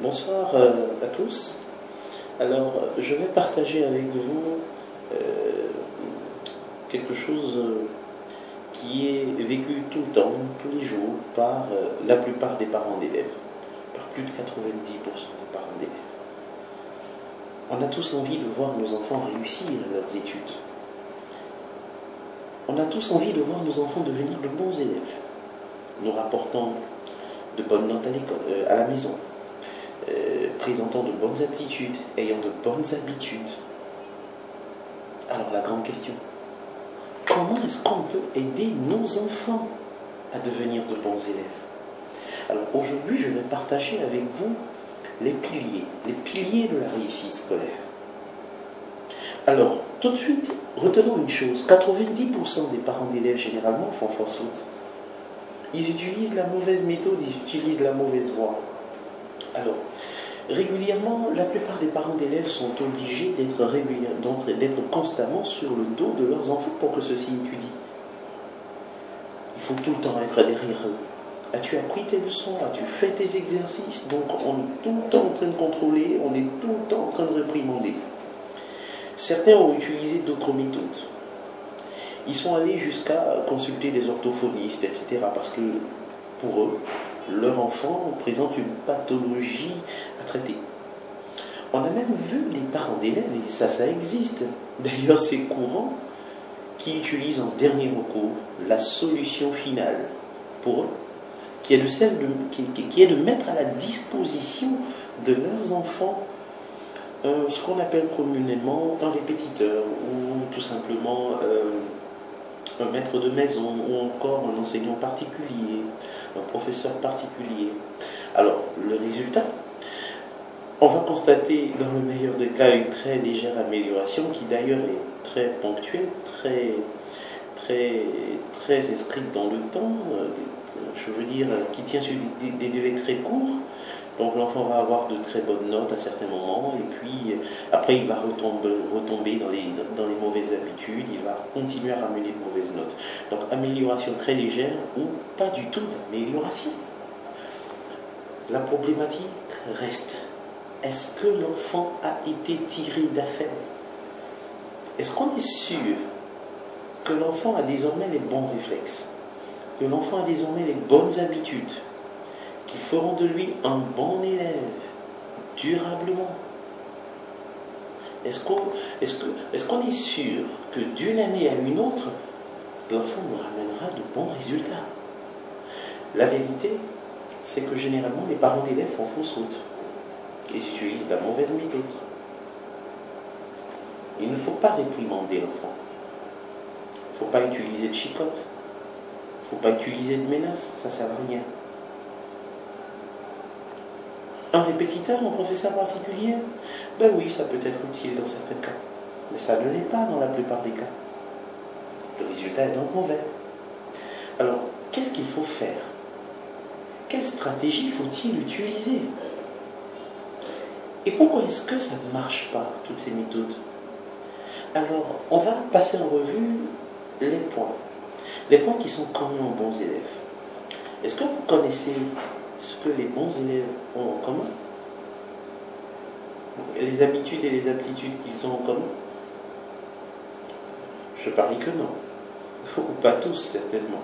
Bonsoir à tous. Alors, je vais partager avec vous quelque chose qui est vécu tout le temps, tous les jours, par la plupart des parents d'élèves, par plus de 90% des parents d'élèves. On a tous envie de voir nos enfants réussir leurs études. On a tous envie de voir nos enfants devenir de bons élèves, nous rapportant de bonnes notes à la maison, présentant de bonnes aptitudes, ayant de bonnes habitudes. Alors la grande question, comment est-ce qu'on peut aider nos enfants à devenir de bons élèves? Alors aujourd'hui, je vais partager avec vous les piliers de la réussite scolaire. Alors, tout de suite, retenons une chose, 90% des parents d'élèves généralement font fausse route. Ils utilisent la mauvaise méthode, ils utilisent la mauvaise voie. Alors, régulièrement, la plupart des parents d'élèves sont obligés d'être constamment sur le dos de leurs enfants pour que ceux-ci étudient. Il faut tout le temps être derrière eux. As-tu appris tes leçons? As-tu fait tes exercices? Donc on est tout le temps en train de contrôler, on est tout le temps en train de réprimander. Certains ont utilisé d'autres méthodes. Ils sont allés jusqu'à consulter des orthophonistes, etc. Parce que pour eux, leur enfant présente une pathologie à traiter. On a même vu des parents d'élèves, et ça existe, d'ailleurs c'est courant, qui utilisent en dernier recours la solution finale pour eux, qui est de mettre à la disposition de leurs enfants ce qu'on appelle communément un répétiteur, ou tout simplement un maître de maison, ou encore un enseignant particulier, un professeur particulier. Alors, le résultat, on va constater dans le meilleur des cas une très légère amélioration qui d'ailleurs est très ponctuelle, très inscrite dans le temps, je veux dire, qui tient sur des délais très courts. Donc l'enfant va avoir de très bonnes notes à certains moments, et puis après il va retomber dans les mauvaises habitudes, il va continuer à ramener de mauvaises notes. Donc amélioration très légère ou pas du tout d'amélioration. La problématique reste, est-ce que l'enfant a été tiré d'affaire? Est-ce qu'on est sûr que l'enfant a désormais les bons réflexes, que l'enfant a désormais les bonnes habitudes qui feront de lui un bon élève, durablement? Est-ce qu'on est sûr que d'une année à une autre, l'enfant nous ramènera de bons résultats? La vérité, c'est que généralement, les parents d'élèves font fausse route. Ils utilisent la mauvaise méthode. Il ne faut pas réprimander l'enfant. Il ne faut pas utiliser de chicotte. Il ne faut pas utiliser de menaces, ça ne sert à rien. Un répétiteur, un professeur particulier? Ben oui, ça peut être utile dans certains cas. Mais ça ne l'est pas dans la plupart des cas. Le résultat est donc mauvais. Alors, qu'est-ce qu'il faut faire? Quelle stratégie faut-il utiliser? Et pourquoi est-ce que ça ne marche pas, toutes ces méthodes? Alors, on va passer en revue les points. Les points qui sont communs aux bons élèves. Est-ce que vous connaissez ce que les bons élèves ont en commun? Les habitudes et les aptitudes qu'ils ont en commun? Je parie que non. Ou pas tous, certainement.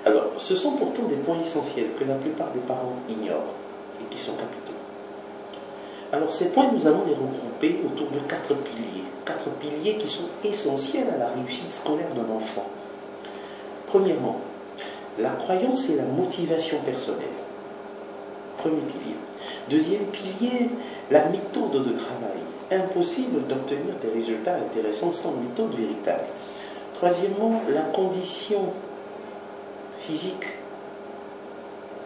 Alors, ce sont pourtant des points essentiels que la plupart des parents ignorent et qui sont capitaux. Alors, ces points, nous allons les regrouper autour de 4 piliers. 4 piliers qui sont essentiels à la réussite scolaire d'un enfant. Premièrement, la croyance et la motivation personnelle. Premier pilier. Deuxième pilier, la méthode de travail. Impossible d'obtenir des résultats intéressants sans méthode véritable. Troisièmement, la condition physique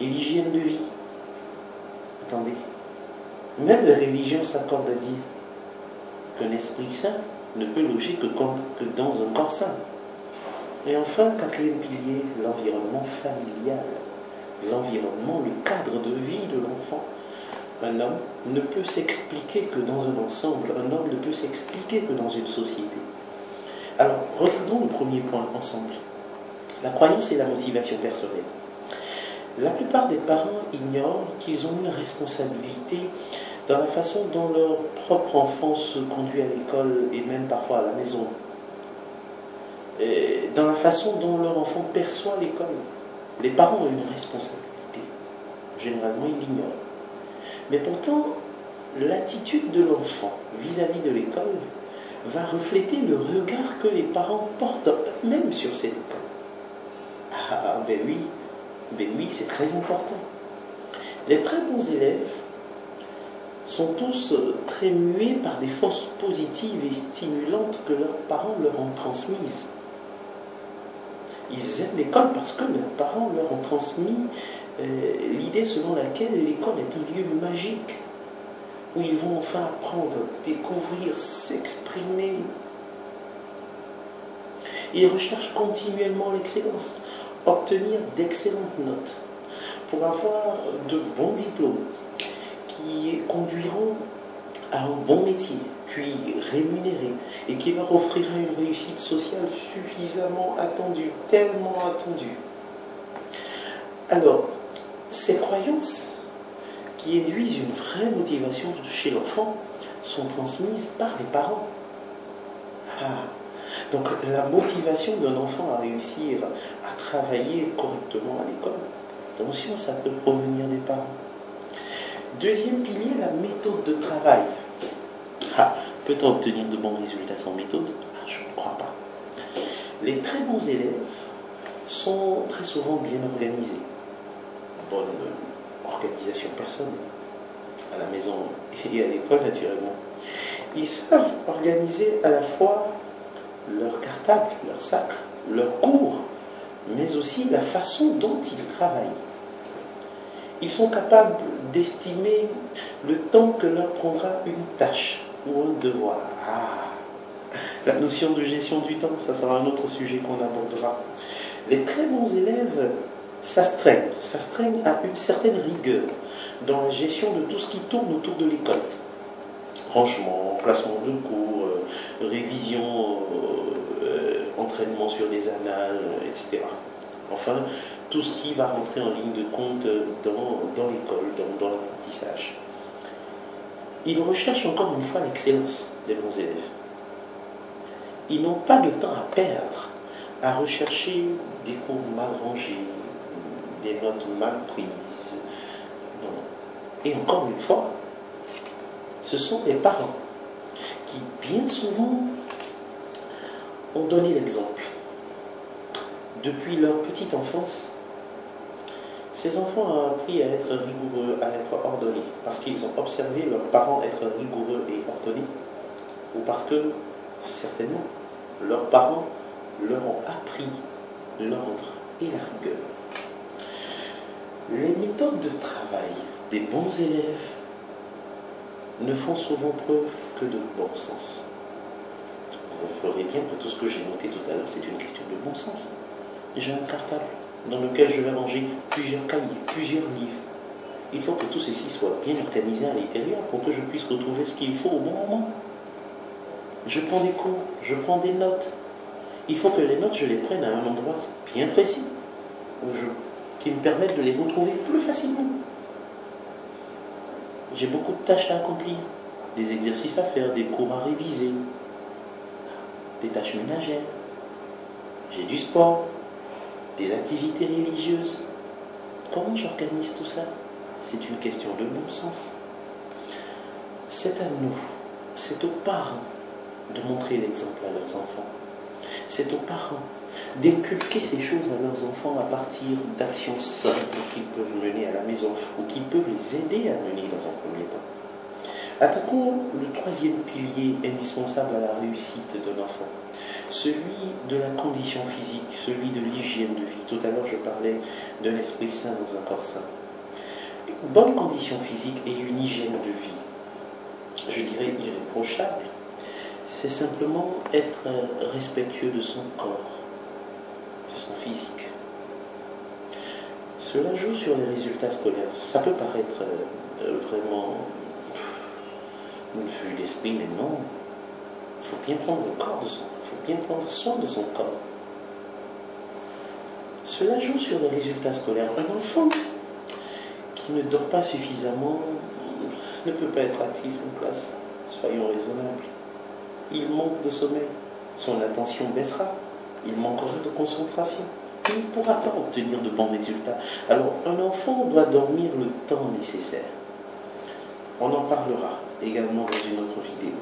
et l'hygiène de vie. Attendez, même la religion s'accorde à dire qu'un esprit sain ne peut loger que dans un corps sain. Et enfin, quatrième pilier, l'environnement familial. L'environnement, le cadre de vie de l'enfant. Un homme ne peut s'expliquer que dans un ensemble, un homme ne peut s'expliquer que dans une société. Alors, regardons le premier point ensemble. La croyance et la motivation personnelle. La plupart des parents ignorent qu'ils ont une responsabilité dans la façon dont leur propre enfant se conduit à l'école et même parfois à la maison, et dans la façon dont leur enfant perçoit l'école. Les parents ont une responsabilité. Généralement, ils l'ignorent. Mais pourtant, l'attitude de l'enfant vis-à-vis de l'école va refléter le regard que les parents portent même sur cette école. Ah, ben oui, c'est très important. Les très bons élèves sont tous très mués par des forces positives et stimulantes que leurs parents leur ont transmises. Ils aiment l'école parce que leurs parents leur ont transmis l'idée selon laquelle l'école est un lieu magique, où ils vont enfin apprendre, découvrir, s'exprimer. Ils recherchent continuellement l'excellence, obtenir d'excellentes notes, pour avoir de bons diplômes qui conduiront à un bon métier, puis rémunéré, et qui leur offrira une réussite sociale suffisamment attendue, tellement attendue. Alors, ces croyances qui induisent une vraie motivation chez l'enfant sont transmises par les parents. Donc la motivation d'un enfant à réussir à travailler correctement à l'école, attention, ça peut provenir des parents. Deuxième pilier, la méthode de travail. Peut-on obtenir de bons résultats sans méthode? Je ne crois pas. Les très bons élèves sont très souvent bien organisés. Bonne organisation personnelle, à la maison et à l'école naturellement. Ils savent organiser à la fois leur cartable, leur sac, leurs cours, mais aussi la façon dont ils travaillent. Ils sont capables d'estimer le temps que leur prendra une tâche ou un devoir. La notion de gestion du temps, ça sera un autre sujet qu'on abordera. Les très bons élèves s'astreignent à une certaine rigueur dans la gestion de tout ce qui tourne autour de l'école. Rangement, placement de cours, révision, entraînement sur des annales, etc. Enfin, tout ce qui va rentrer en ligne de compte dans l'école, dans l'apprentissage. Ils recherchent encore une fois l'excellence des bons élèves. Ils n'ont pas de temps à perdre à rechercher des cours mal rangés, des notes mal prises. Non. Et encore une fois, ce sont les parents qui, bien souvent, ont donné l'exemple. Depuis leur petite enfance, ces enfants ont appris à être rigoureux, à être ordonnés, parce qu'ils ont observé leurs parents être rigoureux et ordonnés, ou parce que, certainement, leurs parents leur ont appris l'ordre et la rigueur. Les méthodes de travail des bons élèves ne font souvent preuve que de bon sens. Vous ferez bien que tout ce que j'ai noté tout à l'heure, c'est une question de bon sens. J'ai un cartable dans lequel je vais ranger plusieurs cahiers, plusieurs livres. Il faut que tout ceci soit bien organisé à l'intérieur pour que je puisse retrouver ce qu'il faut au bon moment. Je prends des cours, je prends des notes. Il faut que les notes, je les prenne à un endroit bien précis, qui me permettent de les retrouver plus facilement. J'ai beaucoup de tâches à accomplir, des exercices à faire, des cours à réviser, des tâches ménagères. J'ai du sport, des activités religieuses. Comment j'organise tout ça? C'est une question de bon sens. C'est à nous, c'est aux parents de montrer l'exemple à leurs enfants. C'est aux parents d'inculquer ces choses à leurs enfants à partir d'actions simples qu'ils peuvent mener à la maison ou qui peuvent les aider à mener dans un premier temps. Attaquons le troisième pilier indispensable à la réussite d'un enfant, celui de la condition physique, celui de l'hygiène de vie. Tout à l'heure, je parlais d'un esprit sain dans un corps sain. Une bonne condition physique et une hygiène de vie, je dirais irréprochable, c'est simplement être respectueux de son corps, de son physique. Cela joue sur les résultats scolaires. Ça peut paraître vraiment une vue d'esprit, mais non. Il faut bien prendre le corps de son, il faut bien prendre soin de son corps. Cela joue sur les résultats scolaires. Un enfant qui ne dort pas suffisamment ne peut pas être actif en classe. Soyons raisonnables. Il manque de sommeil. Son attention baissera. Il manquera de concentration. Il ne pourra pas obtenir de bons résultats. Alors, un enfant doit dormir le temps nécessaire. On en parlera également dans une autre vidéo.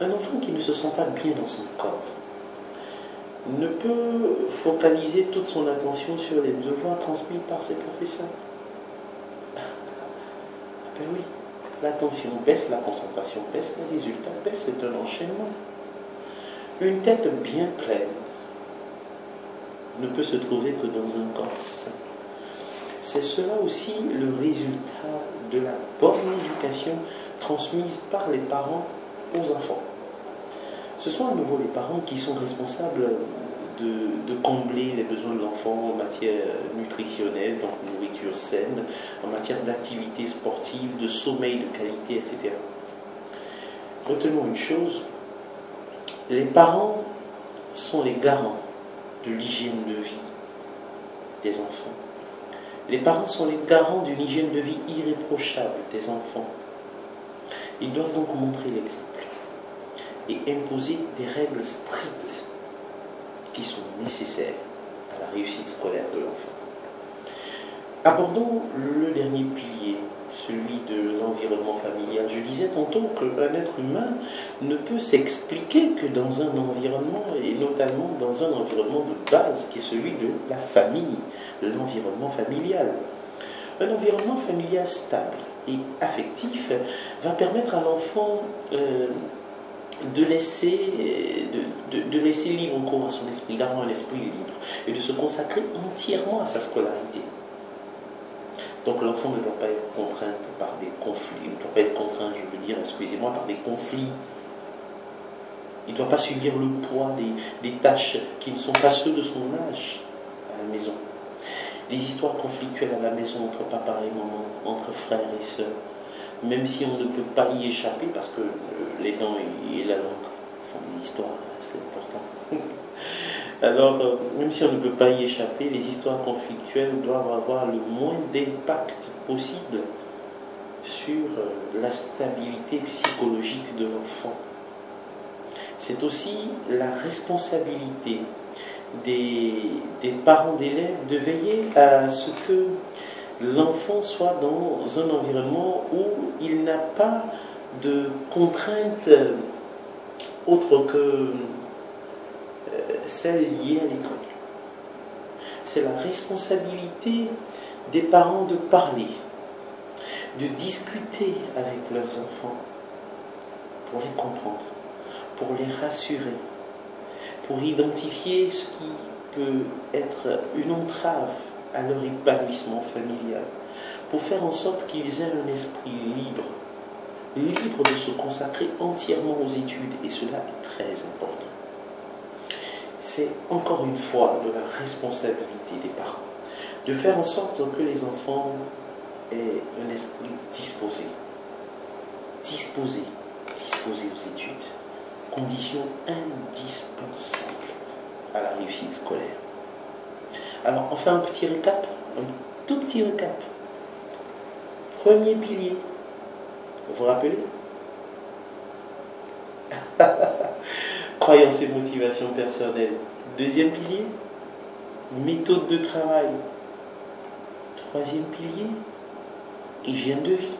Un enfant qui ne se sent pas bien dans son corps ne peut focaliser toute son attention sur les devoirs transmis par ses professeurs. Ben oui, l'attention baisse, la concentration baisse, les résultats baissent, c'est un enchaînement. Une tête bien pleine ne peut se trouver que dans un corps sain. C'est cela aussi le résultat de la bonne éducation transmise par les parents aux enfants. Ce sont à nouveau les parents qui sont responsables de combler les besoins de l'enfant en matière nutritionnelle, donc nourriture saine, en matière d'activité sportive, de sommeil de qualité, etc. Retenons une chose, les parents sont les garants de l'hygiène de vie des enfants. Les parents sont les garants d'une hygiène de vie irréprochable des enfants. Ils doivent donc montrer l'exemple et imposer des règles strictes qui sont nécessaires à la réussite scolaire de l'enfant. Abordons le dernier pilier, celui de l'environnement familial. Je disais tantôt qu'un être humain ne peut s'expliquer que dans un environnement, et notamment dans un environnement de base, qui est celui de la famille, l'environnement familial. Un environnement familial stable et affectif va permettre à l'enfant de laisser libre cours à son esprit, d'avoir un esprit libre et de se consacrer entièrement à sa scolarité. Donc l'enfant ne doit pas être contraint par des conflits, il ne doit pas être contraint, je veux dire, excusez-moi, par des conflits. Il ne doit pas subir le poids des tâches qui ne sont pas ceux de son âge à la maison. Les histoires conflictuelles à la maison entre papa et maman, entre frères et sœurs, même si on ne peut pas y échapper, parce que les dents et la langue font des histoires, c'est important. Alors, même si on ne peut pas y échapper, les histoires conflictuelles doivent avoir le moins d'impact possible sur la stabilité psychologique de l'enfant. C'est aussi la responsabilité des parents d'élèves de veiller à ce que l'enfant soit dans un environnement où il n'a pas de contraintes autres que celles liées à l'école. C'est la responsabilité des parents de parler, de discuter avec leurs enfants pour les comprendre, pour les rassurer, pour identifier ce qui peut être une entrave à leur épanouissement familial, pour faire en sorte qu'ils aient un esprit libre, libre de se consacrer entièrement aux études, et cela est très important. C'est encore une fois de la responsabilité des parents, de faire en sorte que les enfants aient un esprit disposé aux études, condition indispensable à la réussite scolaire. Alors, on fait un petit récap, un tout petit récap. Premier pilier, vous vous rappelez? Croyance et motivation personnelle. Deuxième pilier, méthode de travail. Troisième pilier, hygiène de vie.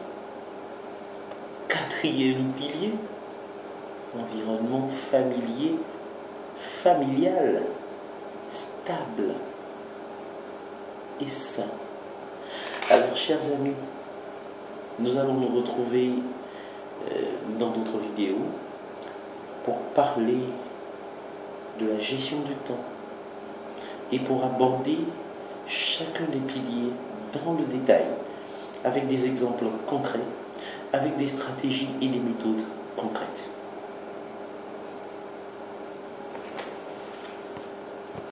Quatrième pilier, environnement familial, stable et sain. Alors, chers amis, nous allons nous retrouver dans d'autres vidéos pour parler de la gestion du temps et pour aborder chacun des piliers dans le détail avec des exemples concrets, avec des stratégies et des méthodes concrètes.